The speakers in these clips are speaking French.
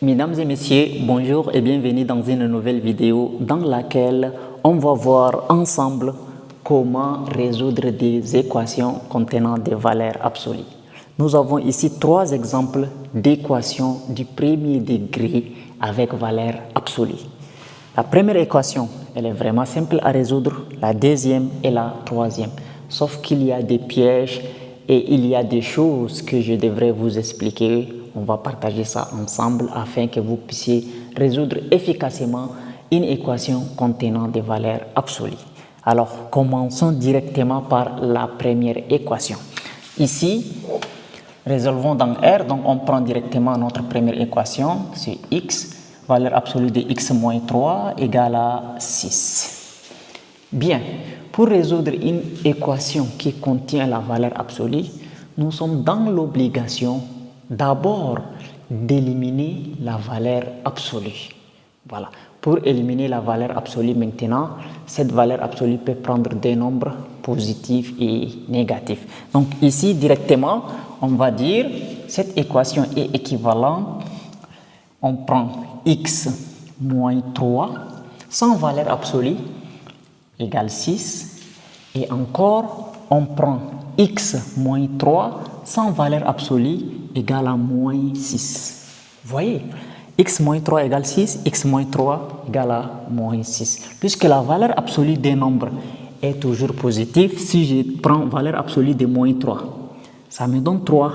Mesdames et messieurs, bonjour et bienvenue dans une nouvelle vidéo dans laquelle on va voir ensemble comment résoudre des équations contenant des valeurs absolues. Nous avons ici trois exemples d'équations du premier degré avec valeur absolue. La première équation, elle est vraiment simple à résoudre, la deuxième et la troisième. Sauf qu'il y a des pièges et il y a des choses que je devrais vous expliquer. On va partager ça ensemble afin que vous puissiez résoudre efficacement une équation contenant des valeurs absolues. Alors, commençons directement par la première équation. Ici, résolvons dans R, donc on prend directement notre première équation, c'est x, valeur absolue de x moins 3 égale à 6. Bien, pour résoudre une équation qui contient la valeur absolue, nous sommes dans l'obligation d'abord d'éliminer la valeur absolue. Voilà. Pour éliminer la valeur absolue maintenant, cette valeur absolue peut prendre des nombres positifs et négatifs. Donc ici, directement, on va dire cette équation est équivalente. On prend x moins 3 sans valeur absolue égale 6. Et encore, on prend x moins 3 sans valeur absolue égale à moins 6. Vous voyez, x moins 3 égale 6, x moins 3 égale à moins 6. Puisque la valeur absolue des nombres est toujours positive, si je prends valeur absolue de moins 3, ça me donne 3.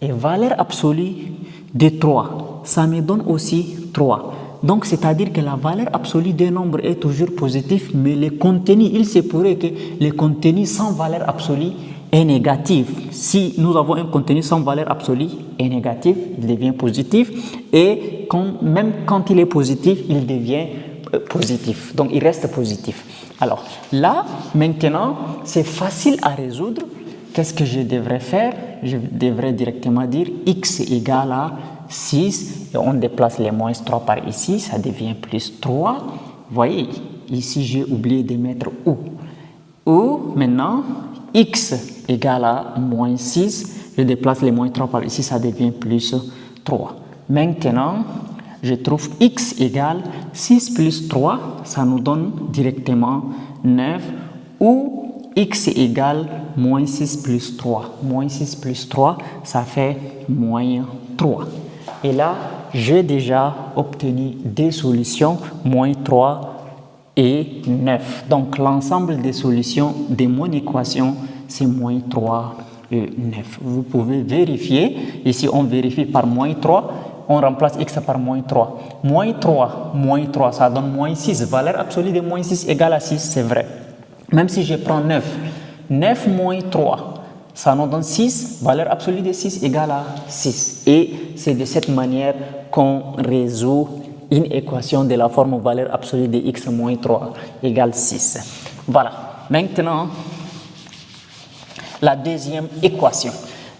Et valeur absolue de 3, ça me donne aussi 3. Donc, c'est-à-dire que la valeur absolue des nombres est toujours positive, mais le contenu, il se pourrait que le contenu sans valeur absolue est négatif. Si nous avons un contenu sans valeur absolue est négatif, il devient positif. Et même quand il est positif, il devient positif. Donc, il reste positif. Alors, là, maintenant, c'est facile à résoudre. Qu'est-ce que je devrais faire? Je devrais directement dire x égale à 6. Et on déplace les moins 3 par ici, ça devient plus 3. Vous voyez, ici, j'ai oublié de mettre ou. Ou, maintenant, x égale à moins 6. Je déplace les moins 3 par ici, ça devient plus 3. Maintenant, je trouve x égale 6 plus 3, ça nous donne directement 9. Ou x égale moins 6 plus 3. Moins 6 plus 3, ça fait moins 3. Et là, j'ai déjà obtenu des solutions, moins 3 et 9. Donc, l'ensemble des solutions de mon équation, c'est moins 3 et 9. Vous pouvez vérifier. Ici, on vérifie par moins 3. On remplace x par moins 3. Moins 3, ça donne moins 6. Valeur absolue de moins 6 égale à 6, c'est vrai. Même si je prends 9, 9 moins 3, ça nous donne 6, valeur absolue de 6 égale à 6. Et c'est de cette manière qu'on résout une équation de la forme valeur absolue de x moins 3 égale 6. Voilà. Maintenant, la deuxième équation.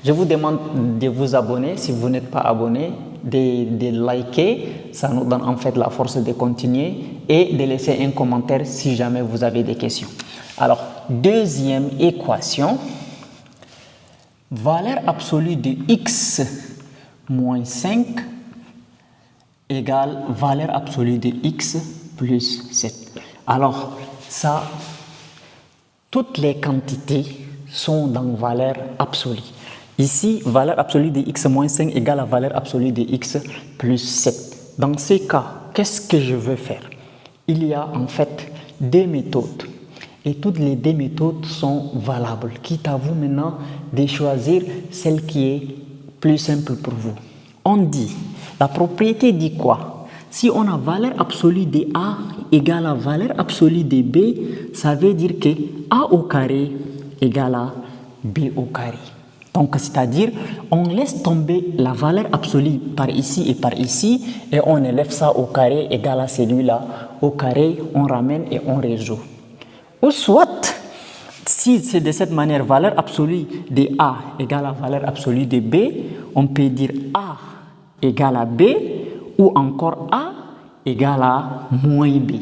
Je vous demande de vous abonner si vous n'êtes pas abonné, de liker, ça nous donne en fait la force de continuer et de laisser un commentaire si jamais vous avez des questions. Alors, deuxième équation, valeur absolue de x moins 5 égale valeur absolue de x plus 7. Alors, ça, toutes les quantités sont dans valeur absolue. Ici, valeur absolue de x moins 5 égale à valeur absolue de x plus 7. Dans ces cas, qu'est-ce que je veux faire? Il y a en fait deux méthodes. Et toutes les deux méthodes sont valables. Quitte à vous maintenant de choisir celle qui est plus simple pour vous. On dit, la propriété dit quoi? Si on a valeur absolue de A égale à valeur absolue de B, ça veut dire que A au carré égale à B au carré. Donc, c'est-à-dire, on laisse tomber la valeur absolue par ici et par ici, et on élève ça au carré égal à celui-là. Au carré, on ramène et on résout. Ou soit, si c'est de cette manière, valeur absolue de A égale à valeur absolue de B, on peut dire A égale à B, ou encore A égale à moins B.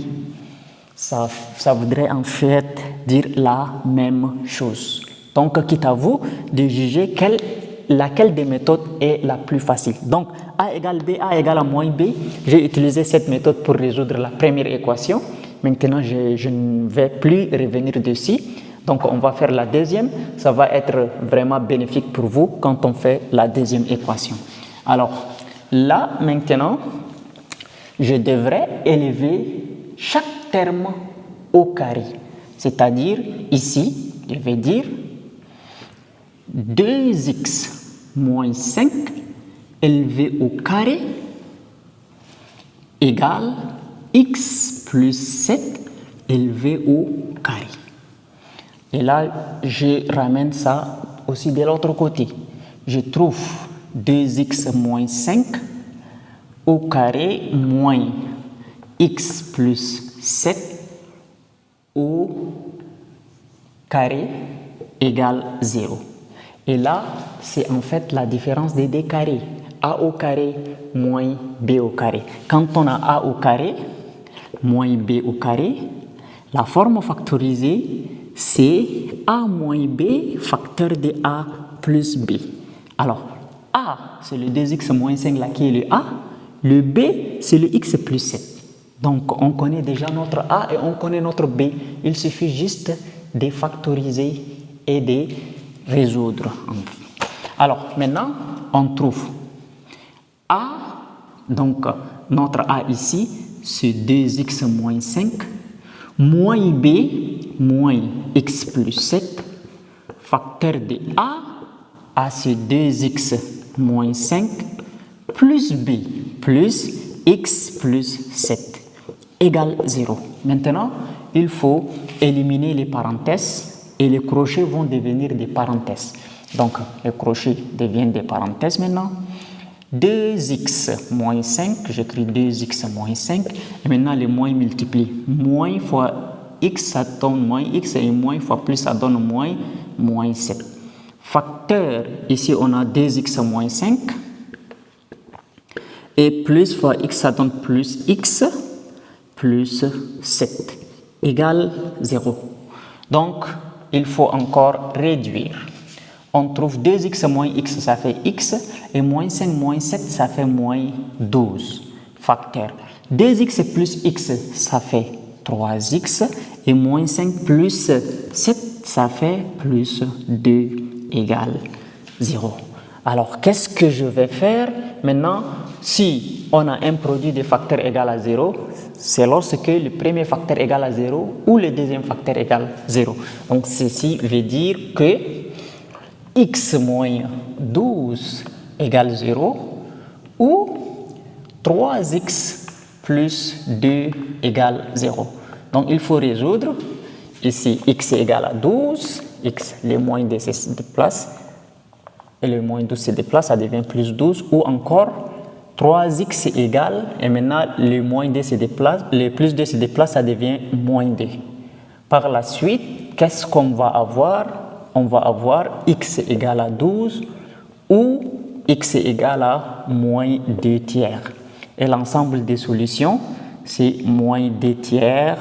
Ça voudrait en fait dire la même chose. Donc, quitte à vous de juger quelle laquelle des méthodes est la plus facile. Donc, A égale B, A égale à moins B. J'ai utilisé cette méthode pour résoudre la première équation. Maintenant, je ne vais plus revenir dessus. Donc, on va faire la deuxième. Ça va être vraiment bénéfique pour vous quand on fait la deuxième équation. Alors, là, maintenant, je devrais élever chaque terme au carré. C'est-à-dire, ici, je vais dire 2x moins 5 élevé au carré égale x plus 7 élevé au carré. Et là, je ramène ça aussi de l'autre côté. Je trouve 2x moins 5 au carré moins x plus 7 au carré égale 0. Et là, c'est en fait la différence des deux carrés. A au carré moins B au carré. Quand on a A au carré moins B au carré, la forme factorisée, c'est A moins B facteur de A plus B. Alors, A, c'est le 2x moins 5 là qui est le A. Le B, c'est le x plus 7. Donc, on connaît déjà notre A et on connaît notre B. Il suffit juste de factoriser et de résoudre. Alors, maintenant, on trouve A, donc notre A ici, c'est 2x moins 5, moins B, moins x plus 7, facteur de A c'est 2x moins 5, plus B, plus x plus 7, égale 0. Maintenant, il faut éliminer les parenthèses et les crochets vont devenir des parenthèses. Donc, les crochets deviennent des parenthèses maintenant. 2x moins 5, j'écris 2x moins 5, et maintenant les moins multiplient. Moins fois x, ça donne moins x, et moins fois plus, ça donne moins 7. Facteur, ici on a 2x moins 5, et plus fois x, ça donne plus x, plus 7, égale 0. Donc, il faut encore réduire. On trouve 2x moins x, ça fait x, et moins 5 moins 7, ça fait moins 12. Facteur. 2x plus x, ça fait 3x, et moins 5 plus 7, ça fait plus 2 égale 0. Alors, qu'est-ce que je vais faire maintenant? Si on a un produit de facteur égal à 0, c'est lorsque le premier facteur égal à 0 ou le deuxième facteur égal à 0. Donc, ceci veut dire que x moins 12 égale 0 ou 3x plus 2 égale 0. Donc, il faut résoudre. Ici, x est égal à 12, x, le moins 2 se déplace, et le moins 12 se déplace, ça devient plus 12, ou encore 3x est égal, et maintenant le moins 2 se déplace, le plus 2 se déplace, ça devient moins 2. Par la suite, qu'est-ce qu'on va avoir? On va avoir x égale à 12 ou x égal à moins 2 tiers. Et l'ensemble des solutions, c'est moins 2 tiers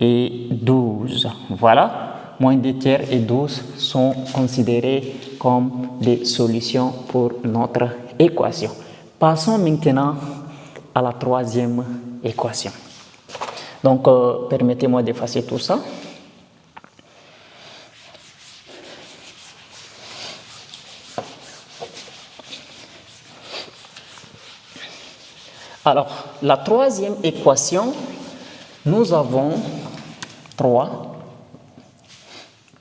et 12. Voilà, moins 2 tiers et 12 sont considérés comme des solutions pour notre équation. Passons maintenant à la troisième équation. Donc, permettez-moi d'effacer tout ça. Alors, la troisième équation, nous avons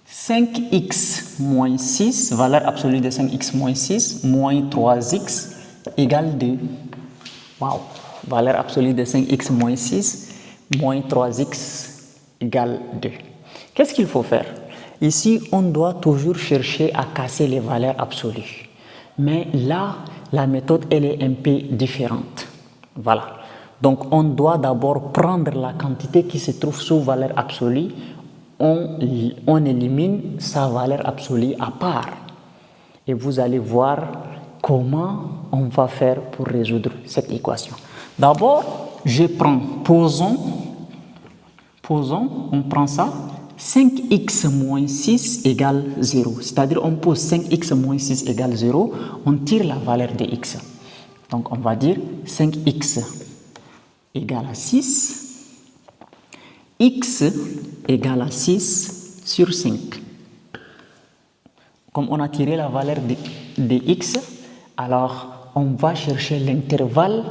5x moins 6, valeur absolue de 5x moins 6, moins 3x égale 2. Wow! Valeur absolue de 5x moins 6, moins 3x égale 2. Qu'est-ce qu'il faut faire? Ici, on doit toujours chercher à casser les valeurs absolues. Mais là, la méthode, elle est un peu différente. Voilà. Donc, on doit d'abord prendre la quantité qui se trouve sous valeur absolue. On élimine sa valeur absolue à part. Et vous allez voir comment on va faire pour résoudre cette équation. D'abord, je prends, posons, on prend ça, 5x moins 6 égale 0. C'est-à-dire on pose 5x moins 6 égale 0, on tire la valeur de x. Donc on va dire 5x égale à 6, x égale à 6 sur 5. Comme on a tiré la valeur de x, alors on va chercher l'intervalle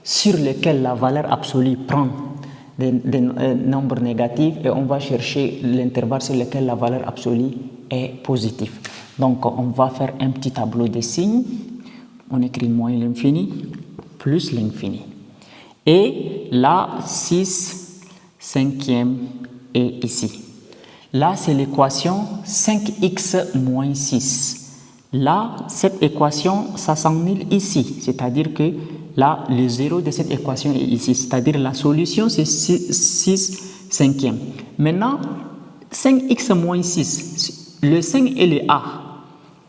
sur lequel la valeur absolue prend des nombres négatifs et on va chercher l'intervalle sur lequel la valeur absolue est positive. Donc on va faire un petit tableau de signes. On écrit moins l'infini plus l'infini. Et là, 6 cinquième est ici. Là, c'est l'équation 5x moins 6. Là, cette équation, ça s'annule ici. C'est-à-dire que là, le 0 de cette équation est ici. C'est-à-dire la solution, c'est 6 cinquième. Maintenant, 5x moins 6, le 5 est le a,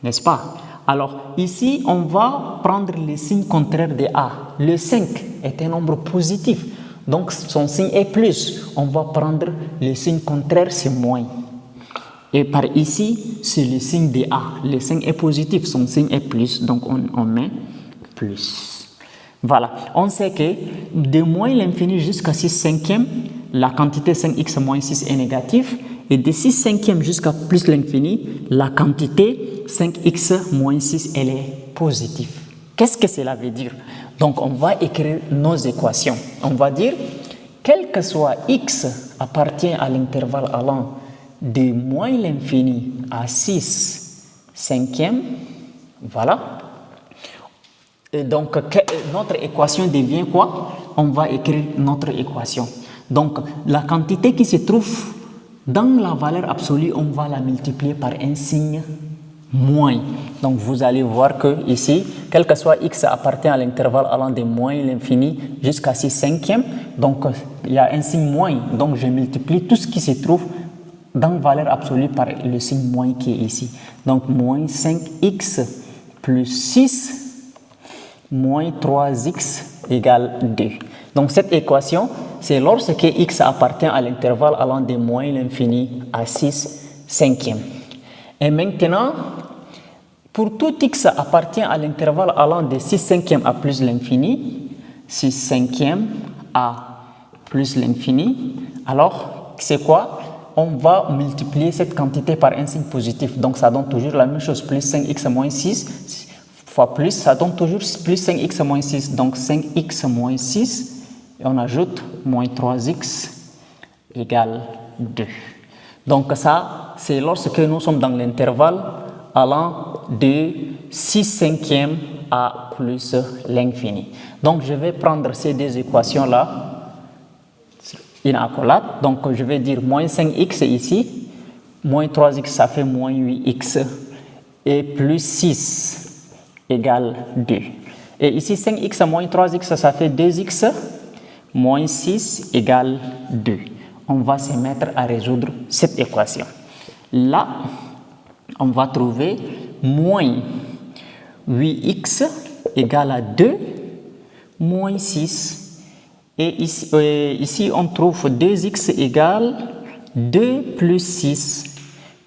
n'est-ce pas? Alors, ici, on va prendre le signe contraire de a. Le 5 est un nombre positif. Donc, son signe est plus. On va prendre le signe contraire, c'est moins. Et par ici, c'est le signe de A. Le signe est positif, son signe est plus. Donc, on met plus. Voilà. On sait que de moins l'infini jusqu'à 6 cinquièmes, la quantité 5x moins 6 est négative. Et de 6 cinquièmes jusqu'à plus l'infini, la quantité 5x moins 6, elle est positive. Qu'est-ce que cela veut dire? Donc, on va écrire nos équations. On va dire, quel que soit x appartient à l'intervalle allant de moins l'infini à 6 cinquièmes, voilà. Et donc, notre équation devient quoi? On va écrire notre équation. Donc, la quantité qui se trouve dans la valeur absolue, on va la multiplier par un signe moins. Donc, vous allez voir que ici, quel que soit x appartient à l'intervalle allant de moins l'infini jusqu'à 6 cinquièmes. Donc, il y a un signe moins. Donc, je multiplie tout ce qui se trouve dans valeur absolue par le signe moins qui est ici. Donc, moins 5x plus 6 moins 3x égale 2. Donc, cette équation, c'est lorsque x appartient à l'intervalle allant de moins l'infini à 6 cinquièmes. Et maintenant, pour tout x appartient à l'intervalle allant de 6 cinquièmes à plus l'infini, 6 cinquièmes à plus l'infini, alors c'est quoi? On va multiplier cette quantité par un signe positif. Donc, ça donne toujours la même chose, plus 5x moins 6 fois plus, ça donne toujours plus 5x moins 6. Donc, 5x moins 6, et on ajoute moins 3x égale 2. Donc, ça, c'est lorsque nous sommes dans l'intervalle allant de 6 cinquièmes à plus l'infini. Donc, je vais prendre ces deux équations-là, une accolade. Donc, je vais dire moins 5x ici, moins 3x, ça fait moins 8x, et plus 6 égale 2. Et ici, 5x moins 3x, ça fait 2x, moins 6 égale 2. On va se mettre à résoudre cette équation. Là, on va trouver moins 8x égale à 2, moins 6. Et ici, on trouve 2x égale 2 plus 6.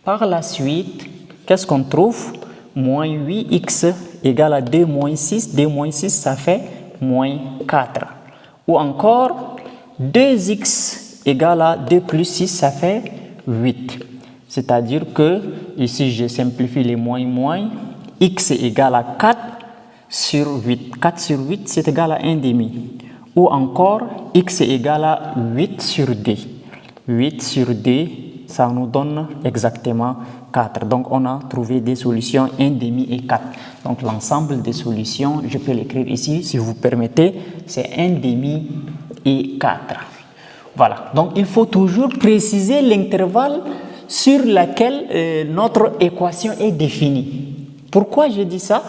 Par la suite, qu'est-ce qu'on trouve? Moins 8x égale à 2 moins 6. 2 moins 6, ça fait moins 4. Ou encore, 2x égale à 2 plus 6, ça fait 8. C'est-à-dire que, ici, je simplifie les moins, x égale à 4 sur 8. 4 sur 8, c'est égal à 1 demi. Ou encore, x égale à 8 sur 2. 8 sur 2, ça nous donne exactement 4. Donc, on a trouvé des solutions 1 demi et 4. Donc, l'ensemble des solutions, je peux l'écrire ici, si vous permettez, c'est 1 demi et 4. Voilà. Donc, il faut toujours préciser l'intervalle sur lequel notre équation est définie. Pourquoi je dis ça?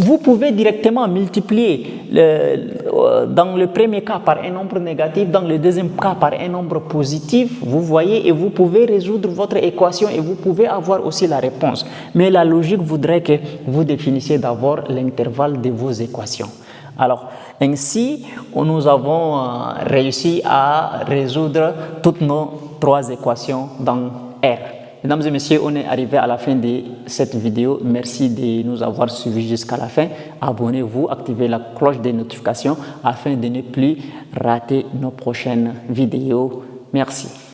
Vous pouvez directement multiplier dans le premier cas par un nombre négatif, dans le deuxième cas par un nombre positif, vous voyez, et vous pouvez résoudre votre équation et vous pouvez avoir aussi la réponse. Mais la logique voudrait que vous définissiez d'abord l'intervalle de vos équations. Alors, ainsi, nous avons réussi à résoudre toutes nos 3 équations dans R. Mesdames et messieurs, on est arrivé à la fin de cette vidéo. Merci de nous avoir suivis jusqu'à la fin. Abonnez-vous, activez la cloche des notifications afin de ne plus rater nos prochaines vidéos. Merci.